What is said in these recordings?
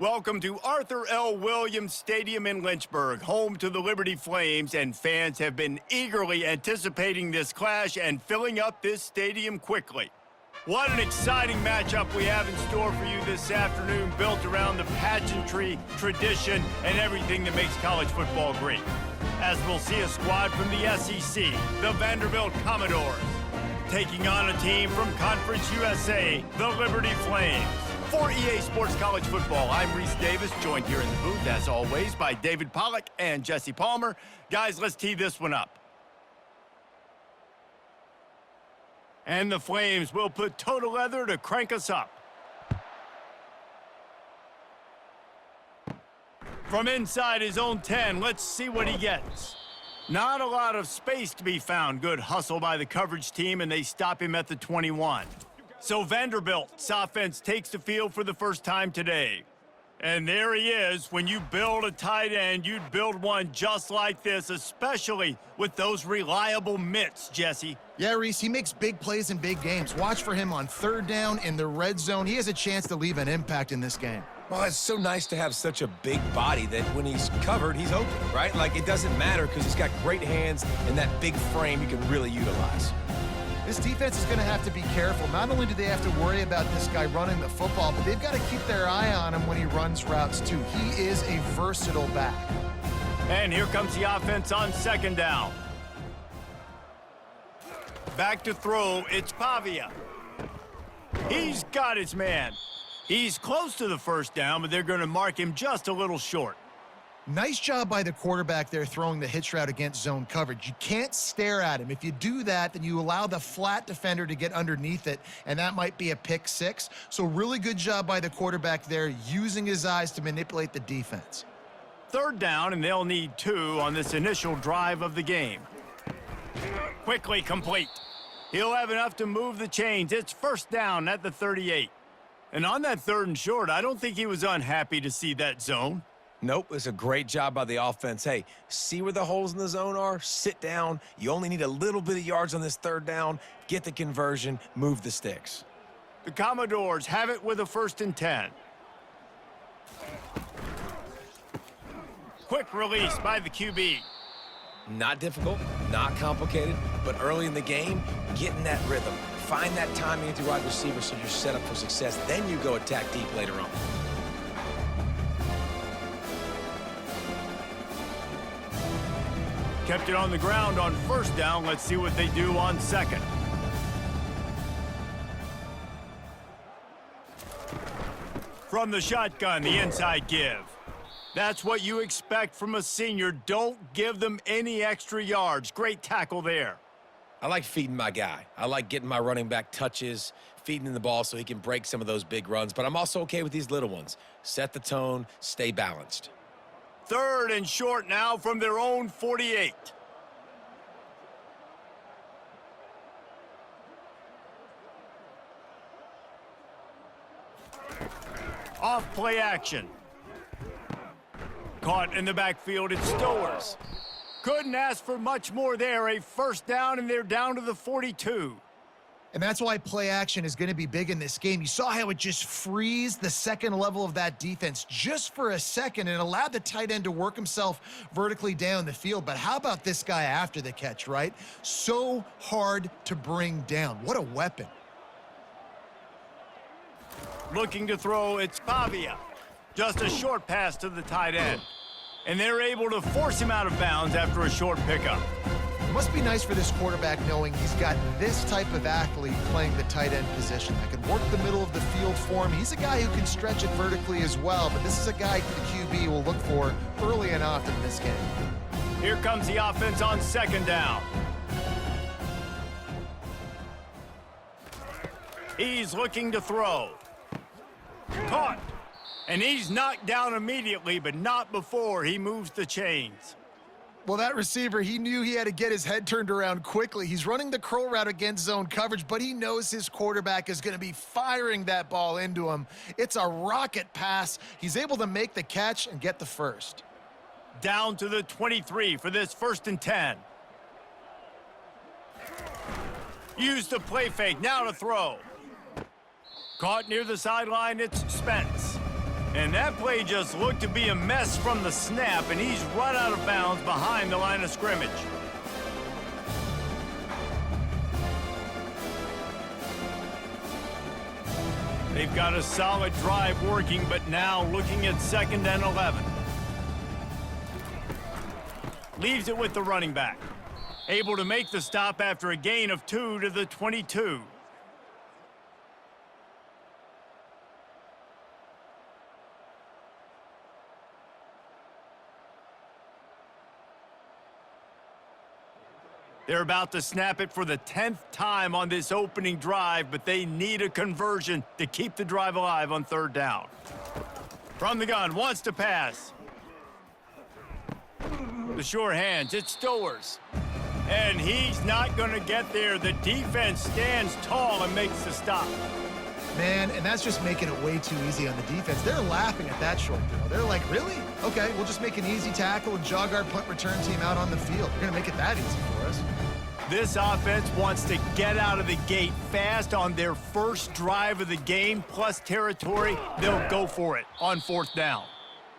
Welcome to Arthur L. Williams Stadium in Lynchburg, home to the Liberty Flames, and fans have been eagerly anticipating this clash and filling up this stadium quickly. What an exciting matchup we have in store for you this afternoon, built around the pageantry, tradition, and everything that makes college football great. As we'll see a squad from the SEC, the Vanderbilt Commodores, taking on a team from Conference USA, the Liberty Flames. For EA Sports College Football, I'm Reese Davis, joined here in the booth, as always, by David Pollack and Jesse Palmer. Guys, let's tee this one up. And the Flames will put total leather to crank us up. From inside his own 10, let's see what he gets. Not a lot of space to be found. Good hustle by the coverage team, and they stop him at the 21. So Vanderbilt's offense takes the field for the first time today. And there he is. When you build a tight end, you'd build one just like this, especially with those reliable mitts, Jesse. Yeah, Reese, he makes big plays in big games. Watch for him on third down in the red zone. He has a chance to leave an impact in this game. Well, it's so nice to have such a big body that when he's covered, he's open, right? Like, it doesn't matter because he's got great hands and that big frame you can really utilize. This defense is going to have to be careful. Not only do they have to worry about this guy running the football, but they've got to keep their eye on him when he runs routes, too. He is a versatile back. And here comes the offense on second down. Back to throw, it's Pavia. He's got his man. He's close to the first down, but they're going to mark him just a little short. Nice job by the quarterback there throwing the hitch route against zone coverage. You can't stare at him. If you do that, then you allow the flat defender to get underneath it, and that might be a pick six. So really good job by the quarterback there, using his eyes to manipulate the defense. Third down, and they'll need 2 on this initial drive of the game. Quickly complete. He'll have enough to move the chains. It's first down at the 38. And on that 3rd and short, I don't think he was unhappy to see that zone. Nope, it's a great job by the offense. Hey, see where the holes in the zone are? Sit down. You only need a little bit of yards on this 3rd down. Get the conversion, move the sticks. The Commodores have it with a 1st and 10. Quick release by the QB. Not difficult, not complicated, but early in the game, get in that rhythm. Find that timing with your wide receiver so you're set up for success. Then you go attack deep later on. Kept it on the ground on 1st down. Let's see what they do on 2nd. From the shotgun, the inside give. That's what you expect from a senior. Don't give them any extra yards. Great tackle there. I like feeding my guy. I like getting my running back touches, feeding him the ball so he can break some of those big runs. But I'm also okay with these little ones. Set the tone, stay balanced. 3rd and short now from their own 48. Off play action. Caught in the backfield, it's Stowers. Couldn't ask for much more there. A 1st down, and they're down to the 42. And that's why play action is going to be big in this game. You saw how it just frees the second level of that defense just for a second and allowed the tight end to work himself vertically down the field. But how about this guy after the catch, right? So hard to bring down. What a weapon. Looking to throw, it's Pavia. Just a short pass to the tight end. And they're able to force him out of bounds after a short pickup. It must be nice for this quarterback knowing he's got this type of athlete playing the tight end position that can work the middle of the field for him. He's a guy who can stretch it vertically as well, but this is a guy the QB will look for early and often in this game. Here comes the offense on 2nd down. He's looking to throw. Caught. And he's knocked down immediately, but not before he moves the chains. Well, that receiver, he knew he had to get his head turned around quickly. He's running the curl route against zone coverage, but he knows his quarterback is going to be firing that ball into him. It's a rocket pass. He's able to make the catch and get the 1st. Down to the 23 for this 1st and 10. Use the play fake, now to throw. Caught near the sideline, it's Spence. And that play just looked to be a mess from the snap, and he's run out of bounds behind the line of scrimmage. They've got a solid drive working, but now looking at 2nd and 11. Leaves it with the running back. Able to make the stop after a gain of 2 to the 22. They're about to snap it for the 10th time on this opening drive, but they need a conversion to keep the drive alive on 3rd down. From the gun, wants to pass. The sure hands, it's Stowers. And he's not going to get there. The defense stands tall and makes the stop. Man, and that's just making it way too easy on the defense. They're laughing at that short throw. They're like, really? Okay, we'll just make an easy tackle and jog our punt return team out on the field. We're going to make it that easy for us. This offense wants to get out of the gate fast on their first drive of the game, plus territory. They'll go for it on 4th down.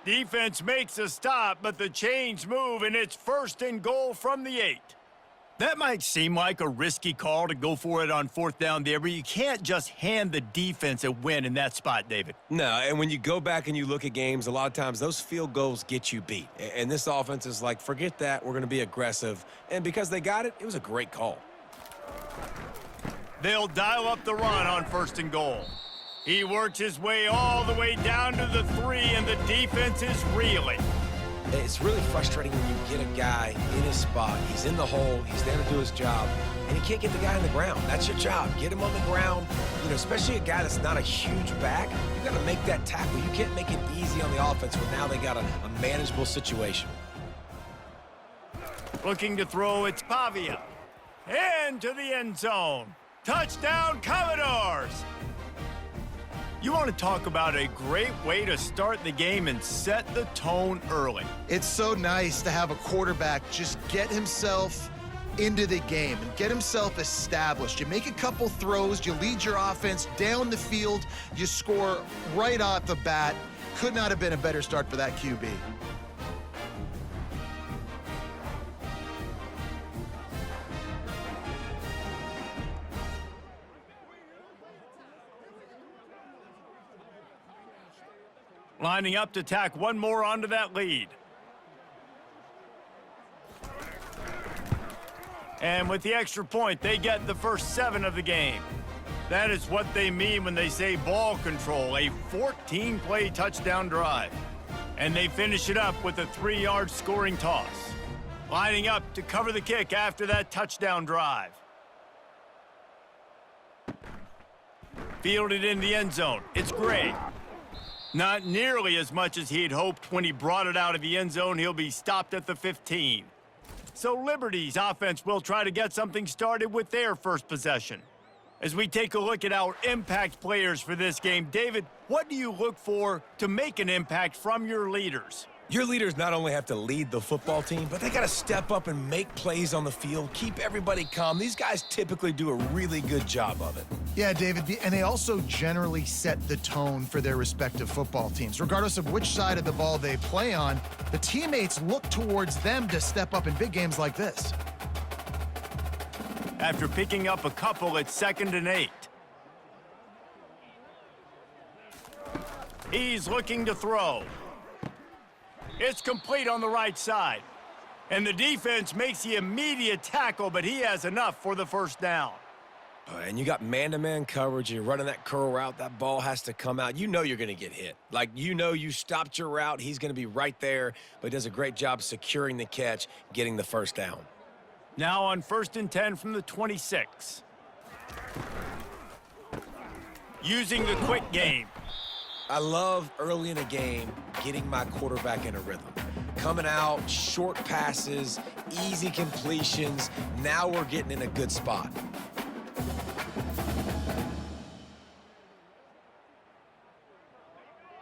Defense makes a stop, but the chains move, and it's 1st and goal from the 8. That might seem like a risky call to go for it on 4th down there, but you can't just hand the defense a win in that spot, David. No, and when you go back and you look at games, a lot of times those field goals get you beat. And this offense is like, forget that, we're going to be aggressive. And because they got it, it was a great call. They'll dial up the run on 1st and goal. He works his way all the way down to the 3, and the defense is reeling. It's really frustrating when you get a guy in his spot. He's in the hole. He's there to do his job, and he can't get the guy on the ground. That's your job. Get him on the ground. You know, especially a guy that's not a huge back. You got to make that tackle. You can't make it easy on the offense when now they got a manageable situation. Looking to throw, it's Pavia. Into the end zone. Touchdown, Commodores! You want to talk about a great way to start the game and set the tone early. It's so nice to have a quarterback just get himself into the game and get himself established. You make a couple throws, you lead your offense down the field, you score right off the bat. Could not have been a better start for that QB. Lining up to tack one more onto that lead. And with the extra point, they get the first 7 of the game. That is what they mean when they say ball control, a 14-play touchdown drive. And they finish it up with a 3-yard scoring toss. Lining up to cover the kick after that touchdown drive. Fielded in the end zone. It's Gray. Not nearly as much as he had hoped when he brought it out of the end zone. He'll be stopped at the 15. So Liberty's offense will try to get something started with their first possession. As we take a look at our impact players for this game, David, what do you look for to make an impact from your leaders? Your leaders not only have to lead the football team, but they got to step up and make plays on the field, keep everybody calm. These guys typically do a really good job of it. Yeah, David, and they also generally set the tone for their respective football teams. Regardless of which side of the ball they play on, the teammates look towards them to step up in big games like this. After picking up a couple at 2nd and 8. He's looking to throw. It's complete on the right side. And the defense makes the immediate tackle, but he has enough for the first down. And you got man-to-man coverage. You're running that curl route. That ball has to come out. You know you're going to get hit. Like, you know you stopped your route. He's going to be right there, but he does a great job securing the catch, getting the first down. Now on 1st and 10 from the 26. Using the quick game. I love early in a game getting my quarterback in a rhythm. Coming out, short passes, easy completions. Now we're getting in a good spot.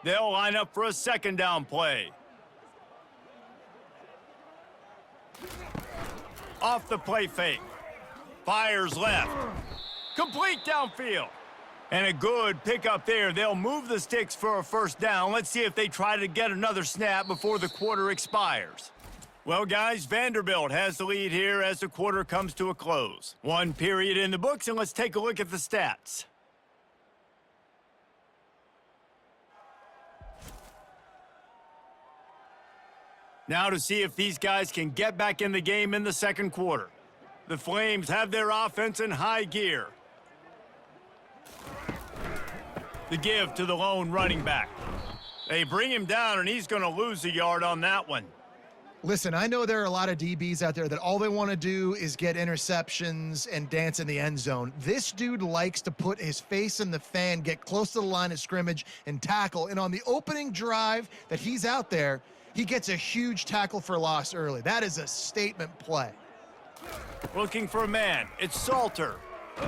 They'll line up for a 2nd down play. Off the play fake. Fires left. Complete downfield. And a good pickup there. They'll move the sticks for a first down. Let's see if they try to get another snap before the quarter expires. Well, guys, Vanderbilt has the lead here as the quarter comes to a close. One period in the books, and let's take a look at the stats. Now to see if these guys can get back in the game in the second quarter. The Flames have their offense in high gear. The give to the lone running back. They bring him down, and he's going to lose a yard on that one. Listen, I know there are a lot of DBs out there that all they want to do is get interceptions and dance in the end zone. This dude likes to put his face in the fan, get close to the line of scrimmage, and tackle. And on the opening drive that he's out there, he gets a huge tackle for loss early. That is a statement play. Looking for a man. It's Salter.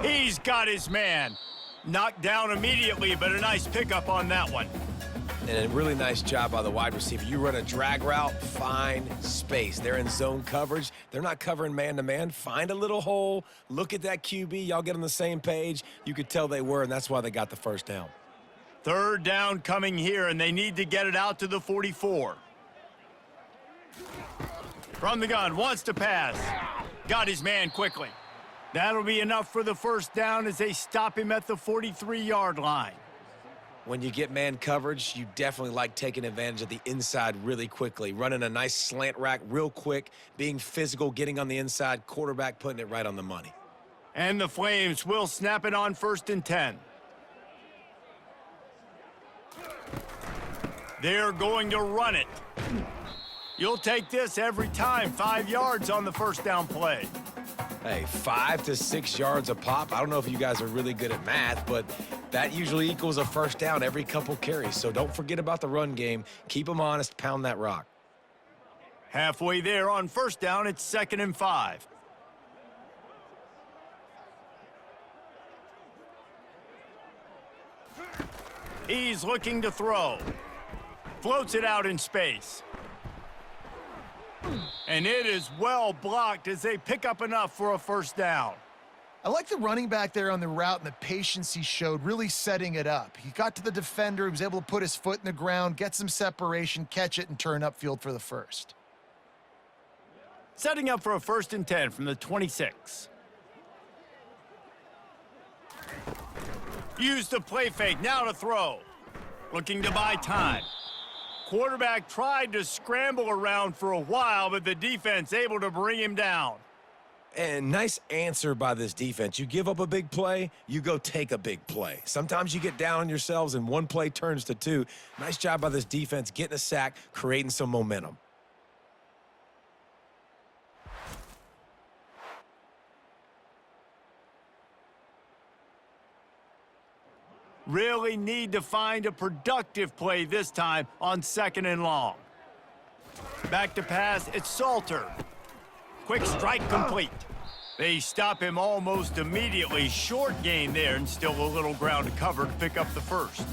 He's got his man. Knocked down immediately, but a nice pickup on that one. And a really nice job by the wide receiver. You run a drag route, find space. They're in zone coverage. They're not covering man-to-man. Find a little hole. Look at that QB. Y'all get on the same page. You could tell they were, and that's why they got the first down. Third down coming here, and they need to get it out to the 44. From the gun, wants to pass. Got his man quickly. That'll be enough for the first down as they stop him at the 43-yard line. When you get man coverage, you definitely like taking advantage of the inside really quickly. Running a nice slant rack real quick, being physical, getting on the inside, quarterback putting it right on the money. And the Flames will snap it on 1st and 10. They're going to run it. You'll take this every time. 5 yards on the first down play. Hey, 5 to 6 yards a pop. I don't know if you guys are really good at math, but that usually equals a first down every couple carries. So don't forget about the run game. Keep them honest. Pound that rock. Halfway there on first down, it's 2nd and 5. He's looking to throw. Floats it out in space. And it is well blocked as they pick up enough for a first down. I like the running back there on the route and the patience he showed, really setting it up. He got to the defender, he was able to put his foot in the ground, get some separation, catch it, and turn upfield for the first. Setting up for a 1st and 10 from the 26. Use the play fake, now to throw. Looking to buy time. Quarterback tried to scramble around for a while, but the defense able to bring him down. And nice answer by this defense. You give up a big play, you go take a big play. Sometimes you get down on yourselves and one play turns to two. Nice job by this defense getting a sack, creating some momentum. Really need to find a productive play this time on 2nd and long. Back to pass, it's Salter. Quick strike complete. They stop him almost immediately. Short gain there and still a little ground to cover to pick up the first.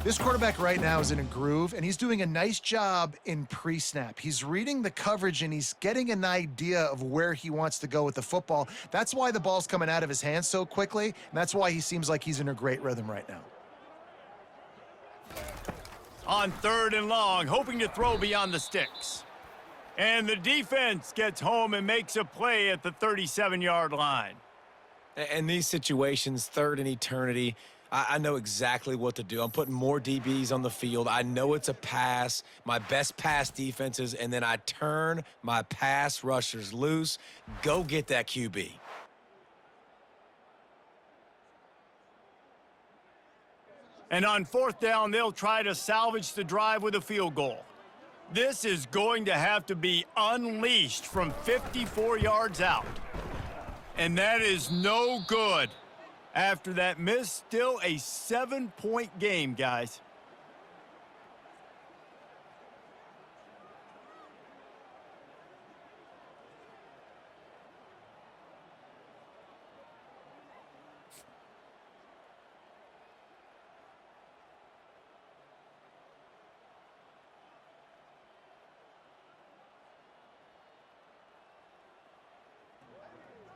This quarterback right now is in a groove, and he's doing a nice job in pre-snap. He's reading the coverage, and he's getting an idea of where he wants to go with the football. That's why the ball's coming out of his hands so quickly, and that's why he seems like he's in a great rhythm right now. On 3rd and long, hoping to throw beyond the sticks. And the defense gets home and makes a play at the 37-yard line. In these situations, 3rd and eternity, I know exactly what to do. I'm putting more DBs on the field. I know it's a pass, my best pass defenses, and then I turn my pass rushers loose. Go get that QB. And on 4th down, they'll try to salvage the drive with a field goal. This is going to have to be unleashed from 54 yards out. And that is no good. After that miss, still a 7-point game, guys.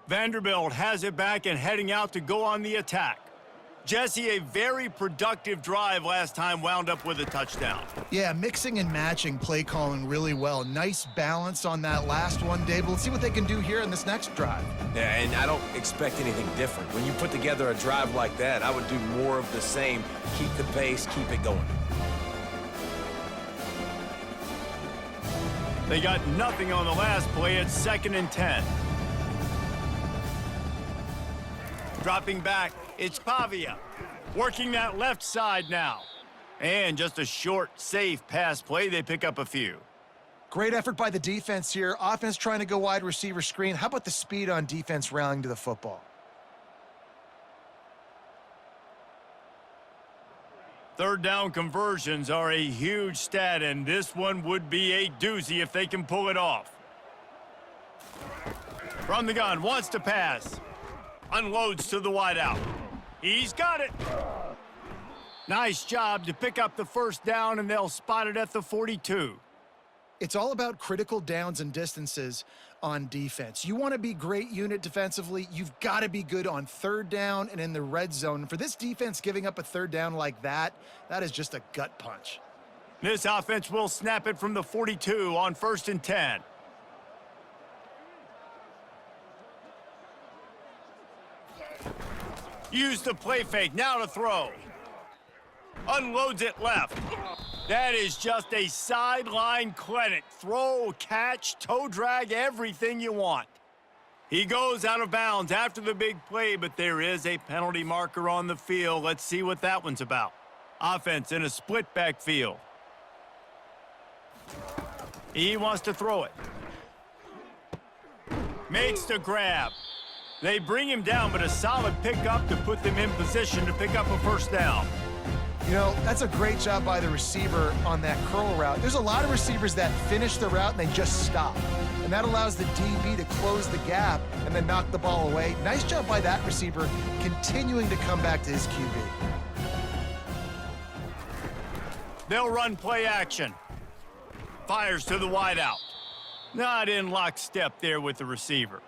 Vanderbilt has it back and heading out to go on the attack. Jesse, a very productive drive last time wound up with a touchdown. Yeah, mixing and matching play calling really well. Nice balance on that last one, Dave. Let's see what they can do here in this next drive. Yeah, and I don't expect anything different. When you put together a drive like that, I would do more of the same. Keep the pace, keep it going. They got nothing on the last play. It's 2nd and 10. Dropping back, it's Pavia. Working that left side now. And just a short, safe pass play. They pick up a few. Great effort by the defense here. Offense trying to go wide receiver screen. How about the speed on defense rallying to the football? Third down conversions are a huge stat, and this one would be a doozy if they can pull it off. From the gun, wants to pass. Unloads to the wideout. He's got it. Nice job to pick up the first down, and they'll spot it at the 42. It's all about critical downs and distances on defense. You want to be great unit defensively, you've got to be good on third down and in the red zone. For this defense giving up a third down like that, that is just a gut punch. This offense will snap it from the 42 on 1st and 10. Use the play fake, now to throw. Unloads it left. That is just a sideline clinic. Throw, catch, toe drag, everything you want. He goes out of bounds after the big play, but there is a penalty marker on the field. Let's see what that one's about. Offense in a split backfield. He wants to throw it. Makes the grab. They bring him down, but a solid pickup to put them in position to pick up a first down. You know, that's a great job by the receiver on that curl route. There's a lot of receivers that finish the route and they just stop. And that allows the DB to close the gap and then knock the ball away. Nice job by that receiver continuing to come back to his QB. They'll run play action. Fires to the wideout. Not in lockstep there with the receiver.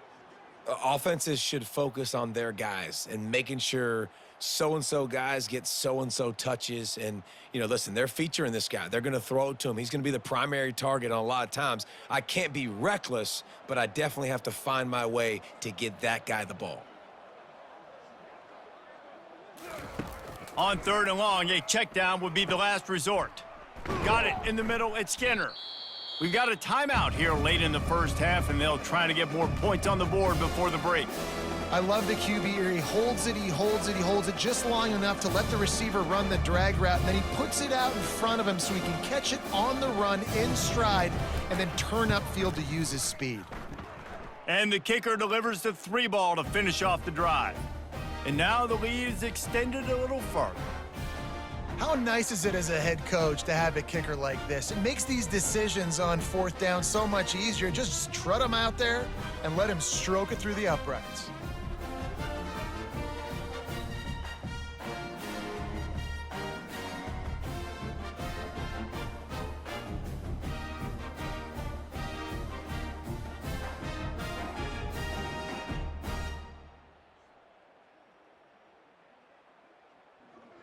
Offenses should focus on their guys and making sure so-and-so guys get so-and-so touches. And, you know, listen, they're featuring this guy. They're going to throw it to him. He's going to be the primary target on a lot of times. I can't be reckless, but I definitely have to find my way to get that guy the ball. On 3rd and long, a check down would be the last resort. Got it in the middle, it's Skinner. We've got a timeout here late in the first half, and they'll try to get more points on the board before the break. I love the QB here. He holds it, he holds it, he holds it just long enough to let the receiver run the drag route, and then he puts it out in front of him so he can catch it on the run in stride and then turn upfield to use his speed. And the kicker delivers the 3-ball to finish off the drive. And now the lead is extended a little further. How nice is it as a head coach to have a kicker like this? It makes these decisions on 4th down so much easier. Just strut him out there and let him stroke it through the uprights.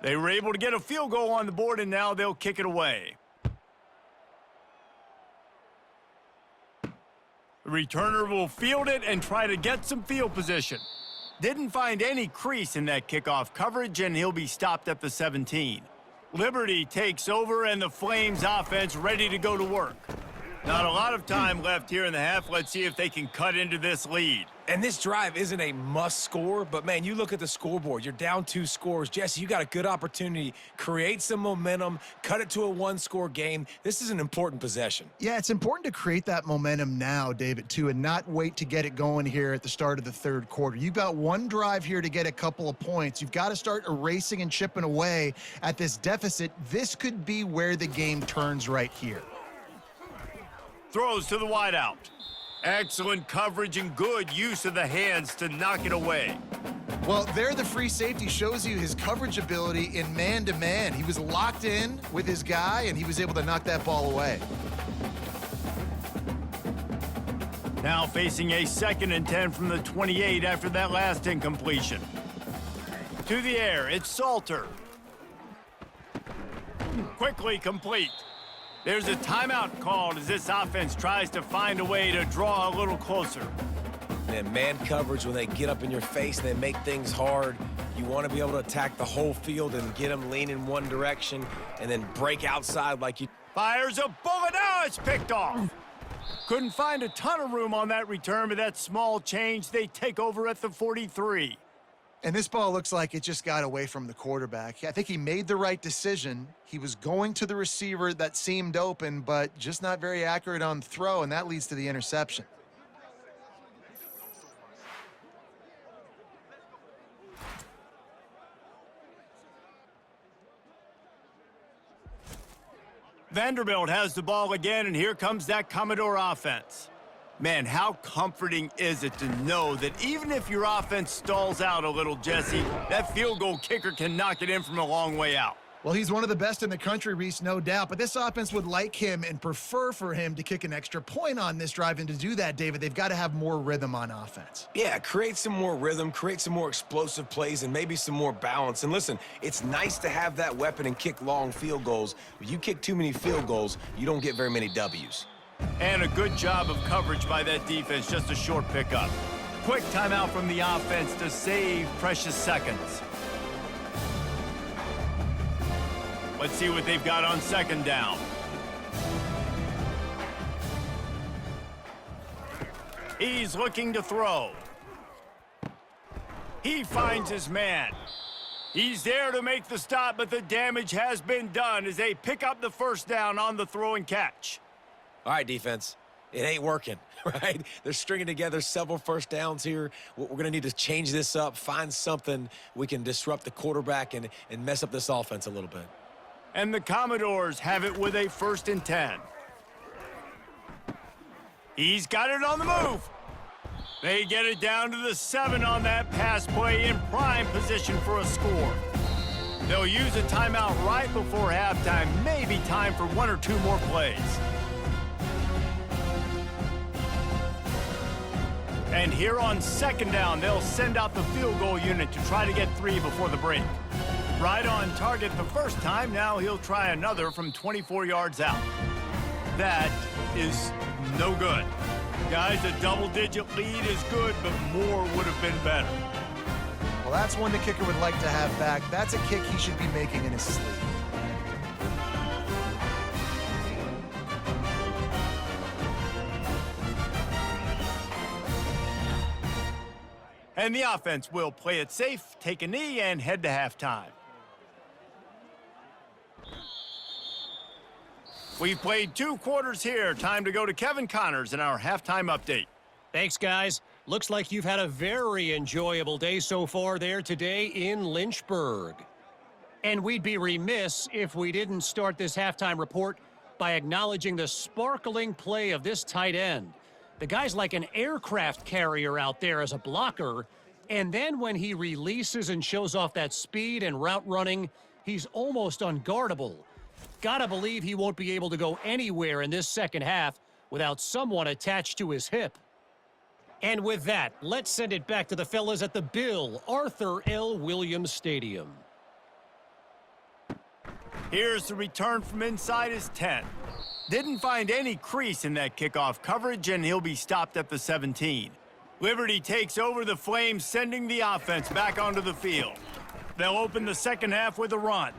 They were able to get a field goal on the board, and now they'll kick it away. The returner will field it and try to get some field position. Didn't find any crease in that kickoff coverage, and he'll be stopped at the 17. Liberty takes over, and the Flames offense ready to go to work. Not a lot of time left here in the half. Let's see if they can cut into this lead. And this drive isn't a must score, but, man, you look at the scoreboard. You're down 2 scores. Jesse, you got a good opportunity. Create some momentum. Cut it to a 1-score game. This is an important possession. Yeah, it's important to create that momentum now, David, too, and not wait to get it going here at the start of the 3rd quarter. You've got one drive here to get a couple of points. You've got to start erasing and chipping away at this deficit. This could be where the game turns right here. Throws to the wideout. Excellent coverage and good use of the hands to knock it away. Well, there the free safety shows you his coverage ability in man-to-man. He was locked in with his guy, and he was able to knock that ball away. Now facing a 2nd and 10 from the 28 after that last incompletion. to the air. It's Salter. Quickly complete. There's a timeout called as this offense tries to find a way to draw a little closer. And man coverage, when they get up in your face, they make things hard. You want to be able to attack the whole field and get them leaning one direction and then break outside like you... Fires a bullet. Now it's picked off. Couldn't find a ton of room on that return, but that small change, they take over at the 43. And this ball looks like it just got away from the quarterback. I think he made the right decision. He was going to the receiver that seemed open, but just not very accurate on the throw, and that leads to the interception. Vanderbilt has the ball again, and here comes that Commodore offense. Man, how comforting is it to know that even if your offense stalls out a little, Jesse, that field goal kicker can knock it in from a long way out. Well, he's one of the best in the country, Reese, no doubt, but this offense would like him and prefer for him to kick an extra point on this drive, and to do that, David, they've got to have more rhythm on offense. Yeah, create some more rhythm, create some more explosive plays, and maybe some more balance. And listen, it's nice to have that weapon and kick long field goals. If you kick too many field goals, you don't get very many W's. And a good job of coverage by that defense, just a short pickup. Quick timeout from the offense to save precious seconds. Let's see what they've got on second down. He's looking to throw. He finds his man. He's there to make the stop, but the damage has been done as they pick up the first down on the throw and catch. All right, defense, it ain't working, right? They're stringing together several first downs here. We're going to need to change this up, find something we can disrupt the quarterback and mess up this offense a little bit. And the Commodores have it with a 1st and 10. He's got it on the move. They get it down to the 7 on that pass play, in prime position for a score. They'll use a timeout right before halftime, maybe time for 1 or 2 more plays. And here on second down, they'll send out the field goal unit to try to get 3 before the break. Right on target the first time, now he'll try another from 24 yards out. That is no good. Guys, a double-digit lead is good, but more would have been better. Well, that's one the kicker would like to have back. That's a kick he should be making in his sleep. And the offense will play it safe, take a knee, and head to halftime. We've played 2 quarters here. Time to go to Kevin Connors in our halftime update. Thanks, guys. Looks like you've had a very enjoyable day so far there today in Lynchburg. And we'd be remiss if we didn't start this halftime report by acknowledging the sparkling play of this tight end. The guy's like an aircraft carrier out there as a blocker, and then when he releases and shows off that speed and route running, he's almost unguardable. Gotta believe he won't be able to go anywhere in this second half without someone attached to his hip. And with that, let's send it back to the fellas at the Bill Arthur L. Williams Stadium. Here's the return from inside his 10. Didn't find any crease in that kickoff coverage, and he'll be stopped at the 17. Liberty takes over the Flames, sending the offense back onto the field. They'll open the second half with a run.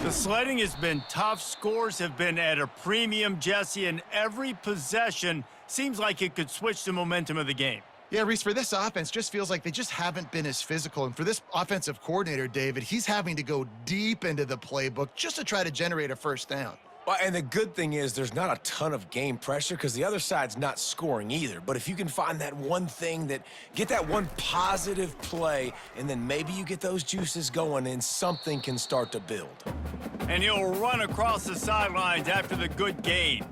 The sledding has been tough. Scores have been at a premium, Jesse, and every possession seems like it could switch the momentum of the game. Yeah, Reese, for this offense, just feels like they just haven't been as physical. And for this offensive coordinator, David, he's having to go deep into the playbook just to try to generate a first down. Well, and the good thing is there's not a ton of game pressure because the other side's not scoring either. But if you can find that one thing get that one positive play, and then maybe you get those juices going and something can start to build. And he'll run across the sidelines after the good gain.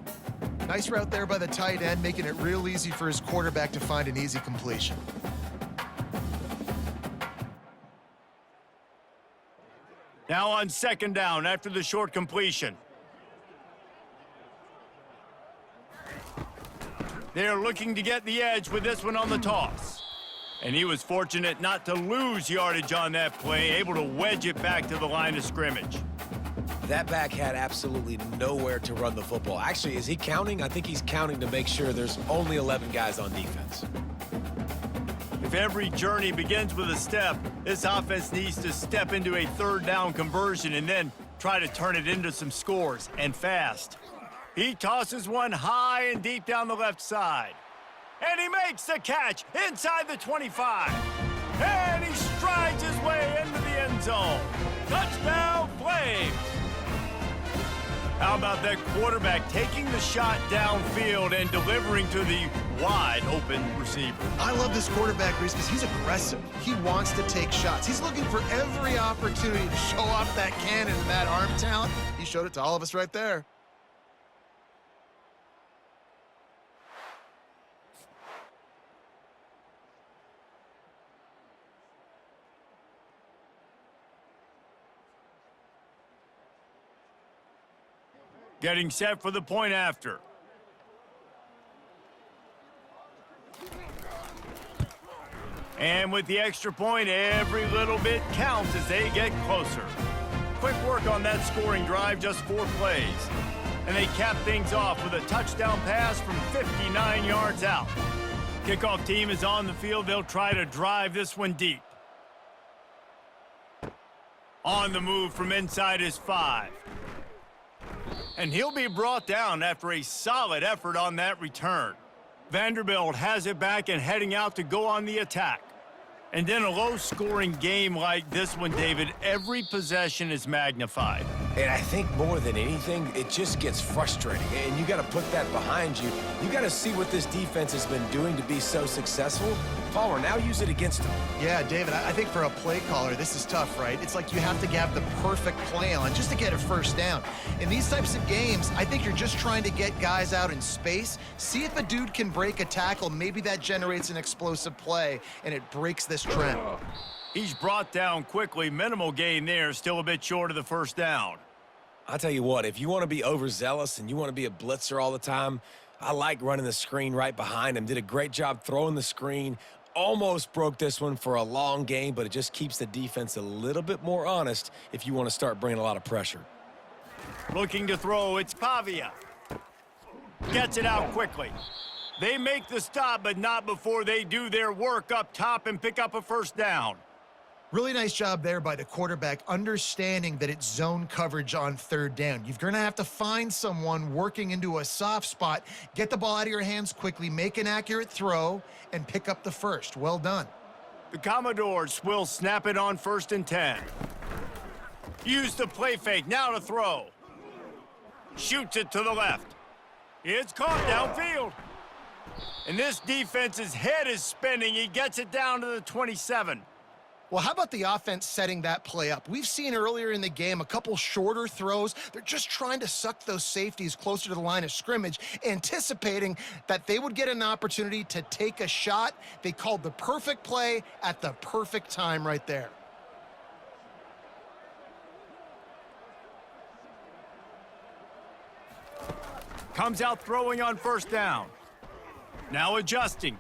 Nice route there by the tight end, making it real easy for his quarterback to find an easy completion. Now on second down after the short completion. They're looking to get the edge with this one on the toss. And he was fortunate not to lose yardage on that play, able to wedge it back to the line of scrimmage. That back had absolutely nowhere to run the football. Actually, is he counting? I think he's counting to make sure there's only 11 guys on defense. If every journey begins with a step, this offense needs to step into a third down conversion and then try to turn it into some scores, and fast. He tosses one high and deep down the left side. And he makes the catch inside the 25. And he strides his way into the end zone. Touchdown, Flames! How about that quarterback taking the shot downfield and delivering to the wide-open receiver? I love this quarterback, Reese, because he's aggressive. He wants to take shots. He's looking for every opportunity to show off that cannon and that arm talent. He showed it to all of us right there. Getting set for the point after. And with the extra point, every little bit counts as they get closer. Quick work on that scoring drive, just 4 plays. And they cap things off with a touchdown pass from 59 yards out. Kickoff team is on the field. They'll try to drive this one deep. On the move from inside his 5. And he'll be brought down after a solid effort on that return. Vanderbilt has it back and heading out to go on the attack. And in a low-scoring game like this one, David, every possession is magnified. And I think more than anything, it just gets frustrating. And you got to put that behind you. You got to see what this defense has been doing to be so successful. Palmer, now use it against them. Yeah, David, I think for a play caller, this is tough, right? It's like you have to have the perfect play on just to get a first down. In these types of games, I think you're just trying to get guys out in space, see if a dude can break a tackle. Maybe that generates an explosive play, and it breaks this trend. He's brought down quickly. Minimal gain there, still a bit short of the first down. I'll tell you what, if you want to be overzealous and you want to be a blitzer all the time, I like running the screen right behind him. Did a great job throwing the screen. Almost broke this one for a long game, but it just keeps the defense a little bit more honest if you want to start bringing a lot of pressure. Looking to throw, it's Pavia. Gets it out quickly. They make the stop, but not before they do their work up top and pick up a first down. Really nice job there by the quarterback, understanding that it's zone coverage on third down. You're going to have to find someone working into a soft spot, get the ball out of your hands quickly, make an accurate throw, and pick up the first. Well done. The Commodores will snap it on 1st and 10. Use the play fake, now to throw. Shoots it to the left. It's caught downfield. And this defense's head is spinning. He gets it down to the 27. Well, how about the offense setting that play up? We've seen earlier in the game a couple shorter throws. They're just trying to suck those safeties closer to the line of scrimmage, anticipating that they would get an opportunity to take a shot. They called the perfect play at the perfect time right there. Comes out throwing on 1st down. Now adjusting.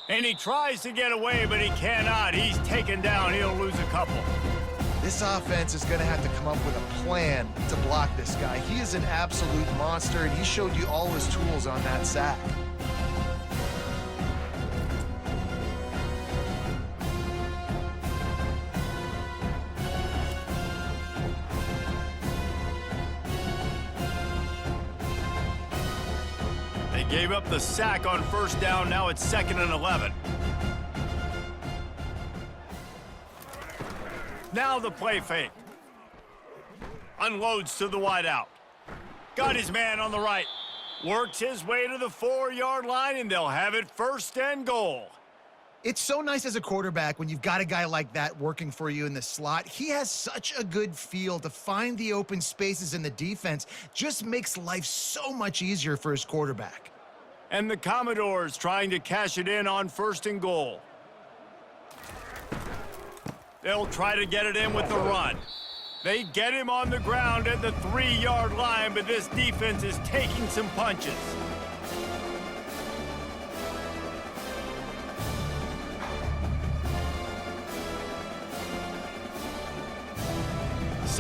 And he tries to get away, but he cannot. He's taken down. He'll lose a couple. This offense is going to have to come up with a plan to block this guy. He is an absolute monster, and he showed you all his tools on that sack. Gave up the sack on 1st down. Now it's 2nd and 11. Now the play fake. Unloads to the wideout. Got his man on the right. Works his way to the 4-yard line, and they'll have it 1st and goal. It's so nice as a quarterback when you've got a guy like that working for you in the slot. He has such a good feel to find the open spaces in the defense. Just makes life so much easier for his quarterback. And the Commodores trying to cash it in on 1st and goal. They'll try to get it in with the run. They get him on the ground at the 3-yard line, but this defense is taking some punches.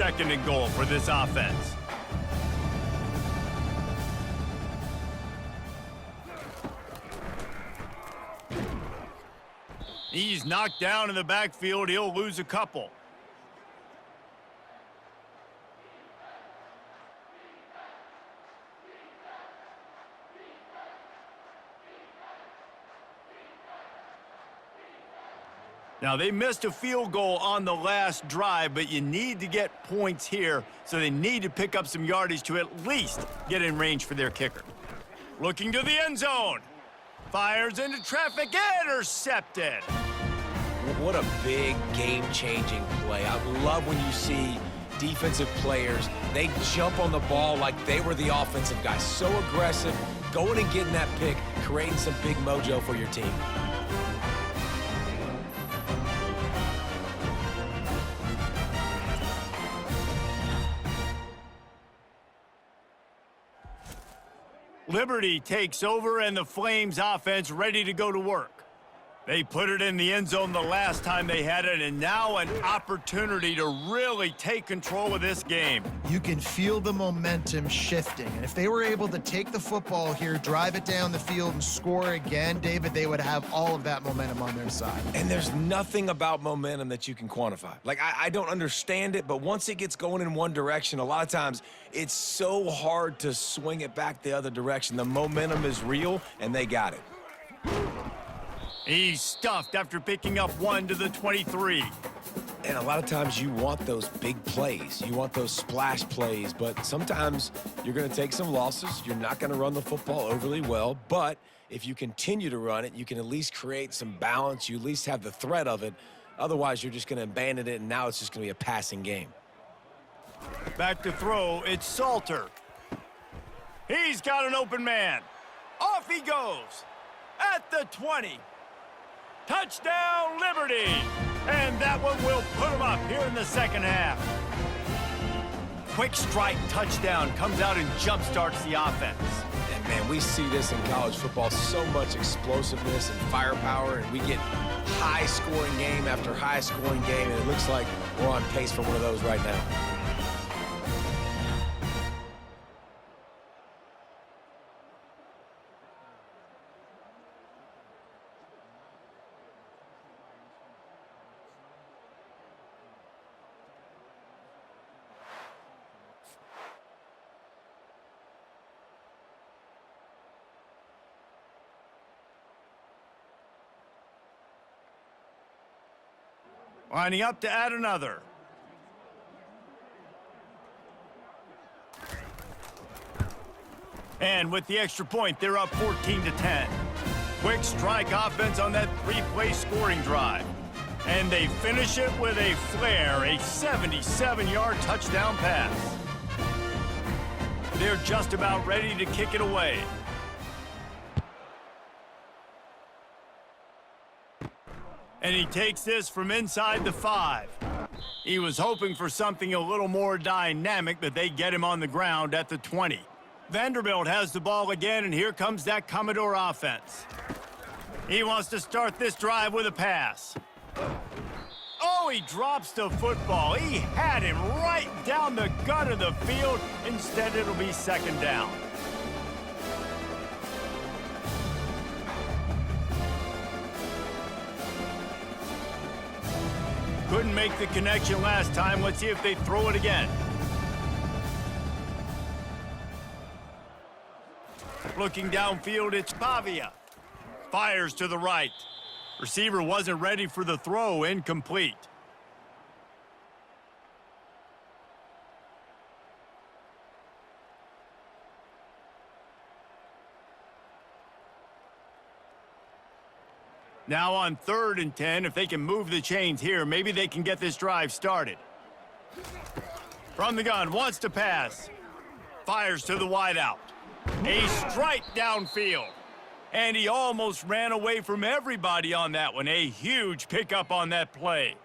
2nd and goal for this offense. He's knocked down in the backfield. He'll lose a couple. Now, they missed a field goal on the last drive, but you need to get points here, so they need to pick up some yardage to at least get in range for their kicker. Looking to the end zone. Fires into traffic, intercepted. What a big game-changing play. I love when you see defensive players, they jump on the ball like they were the offensive guy. So aggressive, going and getting that pick, creating some big mojo for your team. Liberty takes over, and the Flames offense ready to go to work. They put it in the end zone the last time they had it, and now an opportunity to really take control of this game. You can feel the momentum shifting, and if they were able to take the football here, drive it down the field, and score again, David, they would have all of that momentum on their side. And there's nothing about momentum that you can quantify. Like, I don't understand it, but once it gets going in one direction, a lot of times it's so hard to swing it back the other direction. The momentum is real, and they got it. He's stuffed after picking up 1 to the 23. And a lot of times you want those big plays. You want those splash plays, but sometimes you're going to take some losses. You're not going to run the football overly well, but if you continue to run it, you can at least create some balance. You at least have the threat of it. Otherwise, you're just going to abandon it, and now it's just going to be a passing game. Back to throw, it's Salter. He's got an open man. Off he goes. At the 20. Touchdown, Liberty! And that one will put them up here in the second half. Quick strike touchdown comes out and jump-starts the offense. And, man, we see this in college football, so much explosiveness and firepower, and we get high-scoring game after high-scoring game, and it looks like we're on pace for one of those right now. Lining up to add another. And with the extra point, they're up 14-10. Quick strike offense on that 3-play scoring drive. And they finish it with a flare, a 77-yard touchdown pass. They're just about ready to kick it away. And he takes this from inside the 5. He was hoping for something a little more dynamic, but they get him on the ground at the 20. Vanderbilt has the ball again, and here comes that Commodore offense. He wants to start this drive with a pass. Oh, he drops the football. He had him right down the gut of the field. Instead, it'll be second down. Couldn't make the connection last time. Let's see if they throw it again. Looking downfield, it's Pavia. Fires to the right. Receiver wasn't ready for the throw, incomplete. Now on 3rd and 10, if they can move the chains here, maybe they can get this drive started. From the gun, wants to pass. Fires to the wideout. A strike downfield. And he almost ran away from everybody on that one. A huge pickup on that play.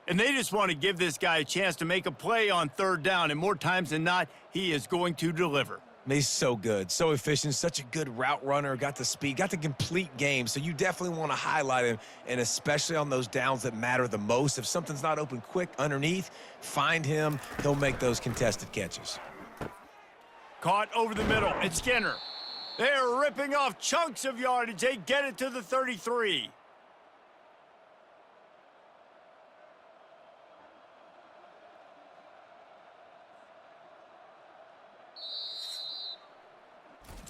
And they just want to give this guy a chance to make a play on 3rd down, and more times than not, he is going to deliver. He's so good, so efficient, such a good route runner, got the speed, got the complete game, so you definitely want to highlight him, and especially on those downs that matter the most. If something's not open quick underneath, find him. He'll make those contested catches. Caught over the middle. It's Skinner. They're ripping off chunks of yardage. They get it to the 33.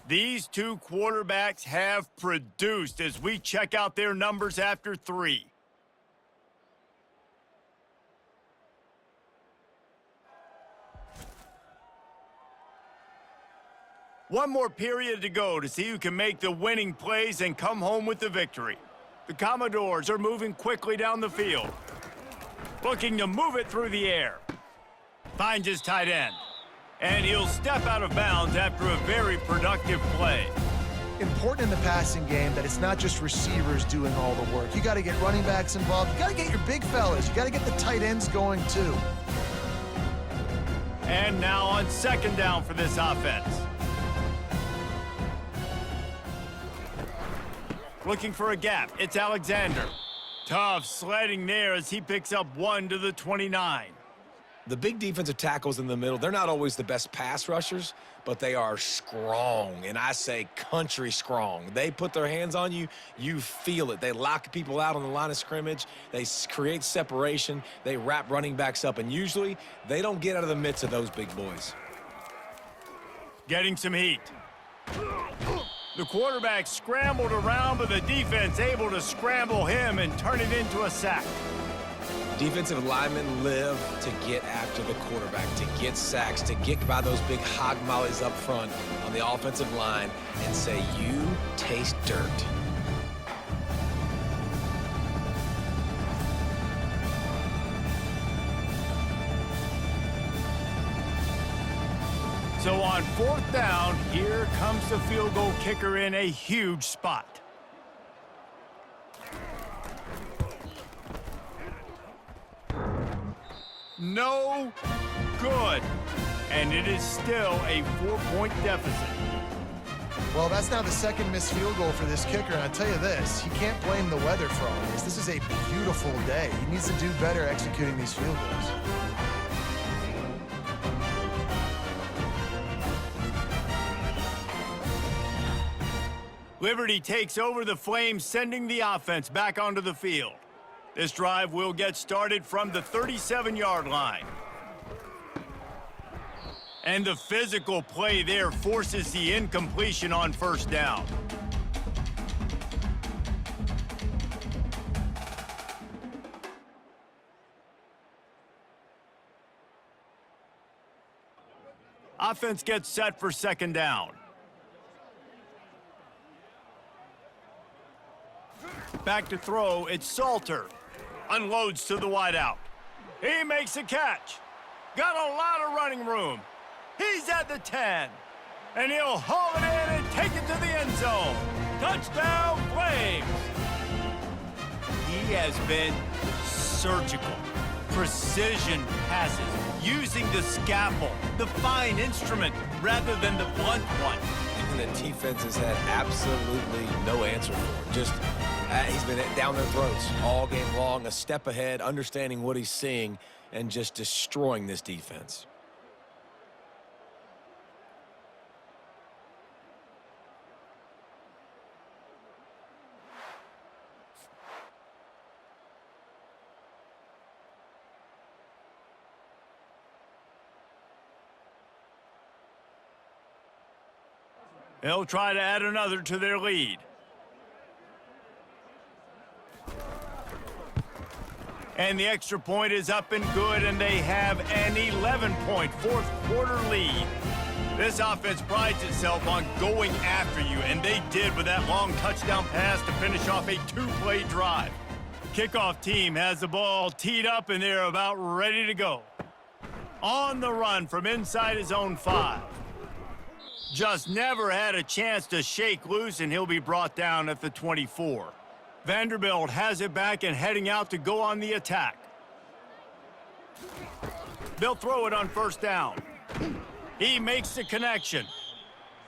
These two quarterbacks have produced as we check out their numbers after 3. One more period to go to see who can make the winning plays and come home with the victory. The Commodores are moving quickly down the field, looking to move it through the air. Finds his tight end. And he'll step out of bounds after a very productive play. Important in the passing game that it's not just receivers doing all the work. You got to get running backs involved. You got to get your big fellas. You got to get the tight ends going too. And now on second down for this offense. Looking for a gap. It's Alexander. Tough sledding there as he picks up 1 to the 29. The big defensive tackles in the middle, they're not always the best pass rushers, but they are strong, and I say country strong. They put their hands on you, you feel it. They lock people out on the line of scrimmage. They create separation. They wrap running backs up, and usually they don't get out of the midst of those big boys. Getting some heat. The quarterback scrambled around, but the defense able to scramble him and turn it into a sack. Defensive linemen live to get after the quarterback, to get sacks, to get by those big hog mollies up front on the offensive line and say, you taste dirt. So on 4th down, here comes the field goal kicker in a huge spot. No good. And it is still a 4-point deficit. Well, that's now the second missed field goal for this kicker, and I'll tell you this, he can't blame the weather for all this. This is a beautiful day. He needs to do better executing these field goals. Liberty takes over the Flames, sending the offense back onto the field. This drive will get started from the 37-yard line. And the physical play there forces the incompletion on 1st down. Offense gets set for 2nd down. Back to throw, it's Salter. Unloads to the wideout. He makes a catch. Got a lot of running room. He's at the 10. And he'll haul it in and take it to the end zone. Touchdown, Flames. He has been surgical. Precision passes, using the scalpel, the fine instrument, rather than the blunt one. And the defense has had absolutely no answer for it. Just, he's been down their throats all game long, a step ahead, understanding what he's seeing, and just destroying this defense. They'll try to add another to their lead. And the extra point is up and good, and they have an 11-point fourth-quarter lead. This offense prides itself on going after you, and they did with that long touchdown pass to finish off a 2-play drive. Kickoff team has the ball teed up, and they're about ready to go. On the run from inside his own 5. Just never had a chance to shake loose, and he'll be brought down at the 24. Vanderbilt has it back and heading out to go on the attack. They'll throw it on 1st down. He makes the connection.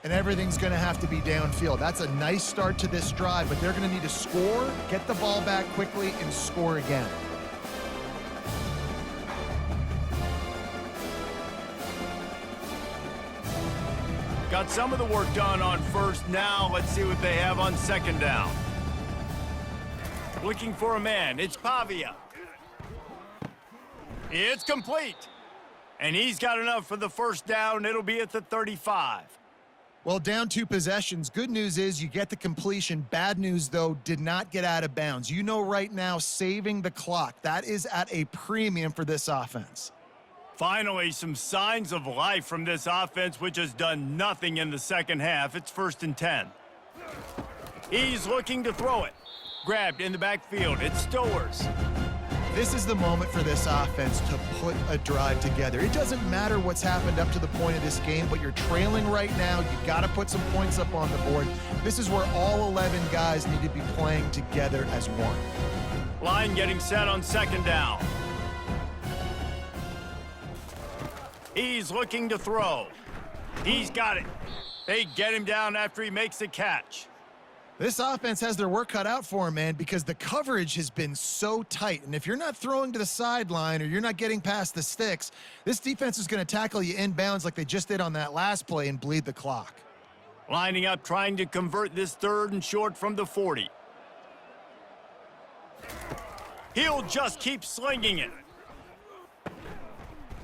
And everything's going to have to be downfield. That's a nice start to this drive, but they're going to need to score, get the ball back quickly, and score again. Got some of the work done on first. Now let's see what they have on second down. Looking for a man. It's Pavia. It's complete. And he's got enough for the first down. It'll be at the 35. Well, down 2 possessions. Good news is you get the completion. Bad news, though, did not get out of bounds. You know right now, saving the clock. That is at a premium for this offense. Finally, some signs of life from this offense, which has done nothing in the second half. It's 1st and 10. He's looking to throw it. Grabbed in the backfield. It's Stowers. This is the moment for this offense to put a drive together. It doesn't matter what's happened up to the point of this game, but you're trailing right now. You've got to put some points up on the board. This is where all 11 guys need to be playing together as one. Line getting set on second down. He's looking to throw. He's got it. They get him down after he makes the catch. This offense has their work cut out for him, man, because the coverage has been so tight. And if you're not throwing to the sideline or you're not getting past the sticks, this defense is going to tackle you inbounds like they just did on that last play and bleed the clock. Lining up, trying to convert this 3rd and short from the 40. He'll just keep slinging it.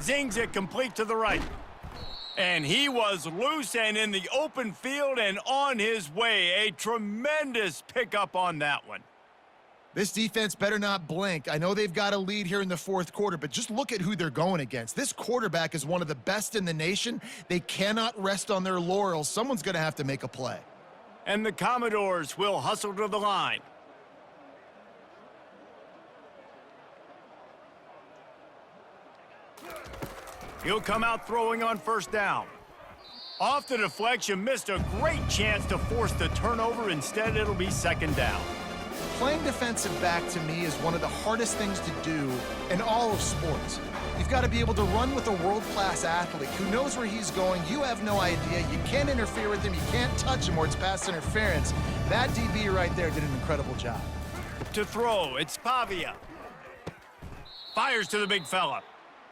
Zings it complete to the right. And he was loose and in the open field and on his way. A tremendous pickup on that one. This defense better not blink. I know they've got a lead here in the 4th quarter, but just look at who they're going against. This quarterback is one of the best in the nation. They cannot rest on their laurels. Someone's going to have to make a play. And the Commodores will hustle to the line. He'll come out throwing on first down. Off the deflection, missed a great chance to force the turnover. Instead, it'll be second down. Playing defensive back, to me, is one of the hardest things to do in all of sports. You've got to be able to run with a world-class athlete who knows where he's going. You have no idea. You can't interfere with him. You can't touch him or it's pass interference. That DB right there did an incredible job. To throw, it's Pavia. Fires to the big fella.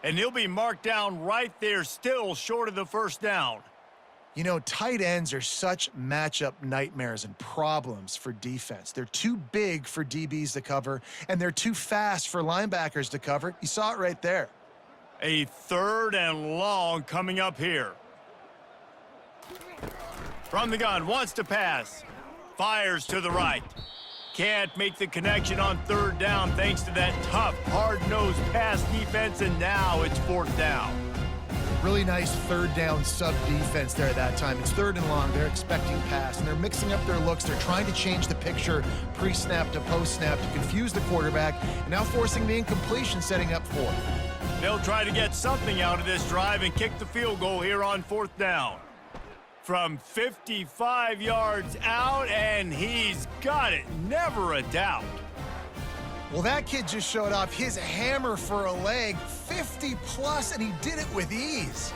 And he'll be marked down right there, still short of the first down. You know, tight ends are such matchup nightmares and problems for defense. They're too big for DBs to cover, and they're too fast for linebackers to cover. You saw it right there. A 3rd and long coming up here. From the gun, wants to pass. Fires to the right. Can't make the connection on 3rd down thanks to that tough, hard-nosed pass defense, and now it's 4th down. Really nice 3rd down sub-defense there at that time. It's 3rd and long. They're expecting pass, and they're mixing up their looks. They're trying to change the picture pre-snap to post-snap to confuse the quarterback, and now forcing the incompletion, setting up 4th. They'll try to get something out of this drive and kick the field goal here on 4th down. From 55 yards out, and he's got it. Never a doubt. Well, that kid just showed off his hammer for a leg, 50-plus, and he did it with ease.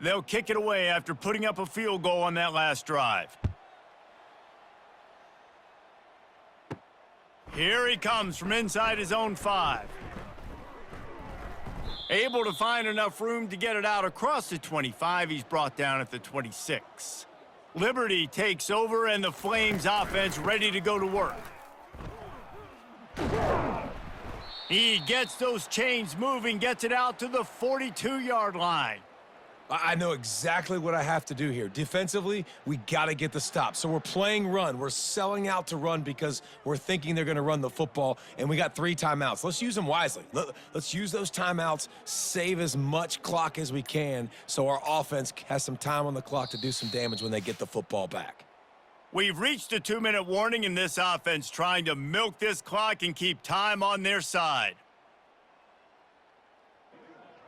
They'll kick it away after putting up a field goal on that last drive. Here he comes from inside his own 5. Able to find enough room to get it out across the 25. He's brought down at the 26. Liberty takes over, and the Flames offense ready to go to work. He gets those chains moving, gets it out to the 42-yard line. I know exactly what I have to do here. Defensively, we got to get the stop. So we're playing run. We're selling out to run because we're thinking they're going to run the football, and we got 3 timeouts. Let's use them wisely. Let's use those timeouts, save as much clock as we can so our offense has some time on the clock to do some damage when they get the football back. We've reached a 2-minute warning, and this offense trying to milk this clock and keep time on their side.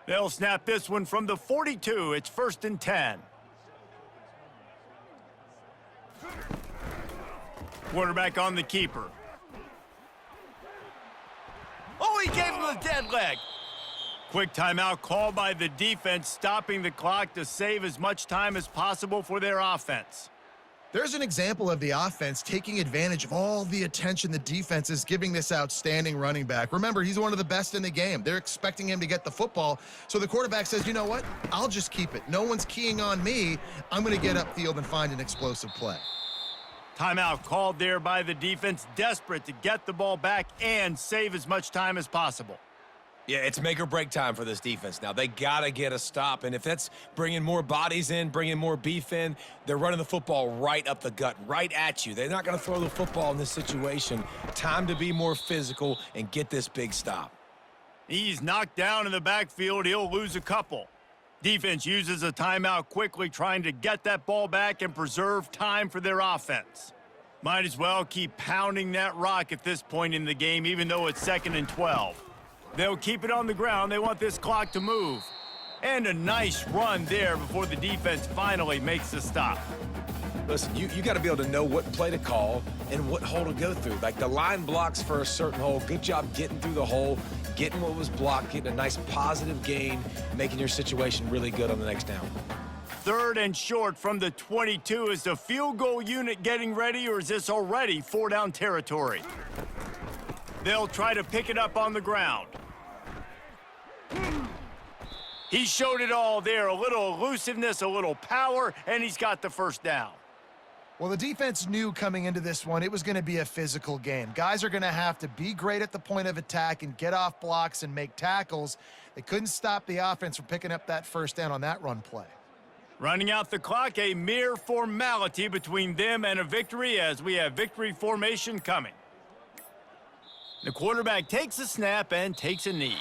They'll snap this one from the 42. It's 1st and 10. Quarterback on the keeper. Oh, he gave him a dead leg. Quick timeout called by the defense, stopping the clock to save as much time as possible for their offense. There's an example of the offense taking advantage of all the attention the defense is giving this outstanding running back. Remember, he's one of the best in the game. They're expecting him to get the football. So the quarterback says, you know what? I'll just keep it. No one's keying on me. I'm going to get upfield and find an explosive play. Timeout called there by the defense, desperate to get the ball back and save as much time as possible. Yeah, it's make or break time for this defense now. They got to get a stop, and if that's bringing more bodies in, bringing more beef in, they're running the football right up the gut, right at you. They're not going to throw the football in this situation. Time to be more physical and get this big stop. He's knocked down in the backfield. He'll lose a couple. Defense uses a timeout quickly, trying to get that ball back and preserve time for their offense. Might as well keep pounding that rock at this point in the game, even though it's 2nd and 12. They'll keep it on the ground. They want this clock to move. And a nice run there before the defense finally makes the stop. Listen, you got to be able to know what play to call and what hole to go through. Like the line blocks for a certain hole. Good job getting through the hole, getting what was blocked, getting a nice positive gain, making your situation really good on the next down. 3rd and short from the 22. Is the field goal unit getting ready, or is this already 4-down territory? They'll try to pick it up on the ground. He showed it all there, a little elusiveness, a little power, and he's got the 1st down. Well, the defense knew coming into this one it was going to be a physical game. Guys are going to have to be great at the point of attack and get off blocks and make tackles. They couldn't stop the offense from picking up that 1st down on that run play. Running out the clock, a mere formality between them and a victory as we have victory formation coming. The quarterback takes a snap and takes a knee.